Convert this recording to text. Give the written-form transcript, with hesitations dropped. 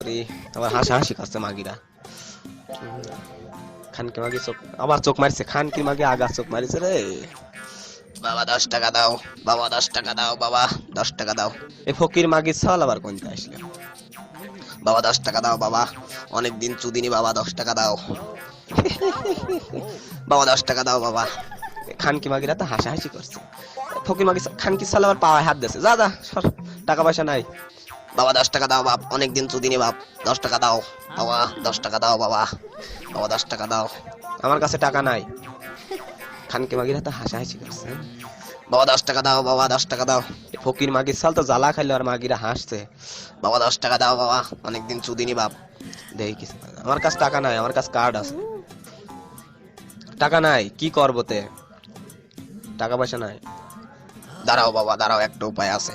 বাপরে আবার হাসাহাসি করছে মাগিরা। খানকে মাগি চোখ আবার চোখ মারছে, খানকি মাগি আগা চোখ মারিছে রে। বাবা 10 টাকা দাও, বাবা 10 টাকা দাও, বাবা 10 টাকা দাও। এই ফকির মাগি ছাল আবার কোনটা আসলে? বাবা 10 টাকা দাও বাবা, অনেকদিন চুদিনি বাবা 10 টাকা দাও। বাবা 10 টাকা দাও বাবা। খানকি মাগিরা তো হাসাহাসি করছে। ফকির মাগি খানকি ছাল আবার পাওয়ায় হাত দিয়েছে, যা যা সর, টাকা পয়সা নাই। বাবা 10 টাকা দাও বাপ, অনেকদিন চুদিনি বাপ, 10 টাকা দাও বাবা, 10 টাকা দাও বাবা, বাবা 10 টাকা দাও। আমার কাছে টাকা নাই। খানকে মাগিরা তো হাসাহাসি করছে। বাবা 10 টাকা দাও বাবা, 10 টাকা দাও। ফকির মাগির সাল তো জ্বালা খাইলো আর মাগিরা হাসছে। বাবা 10 টাকা দাও বাবা, অনেকদিন চুদিনি বাপ। দেখি কিছু, আমার কাছে টাকা নাই, আমার কাছে কার্ড আছে। টাকা নাই, কি করবো তে? টাকা পয়সা নাই। দাঁড়াও বাবা দাঁড়াও, একটা উপায় আছে।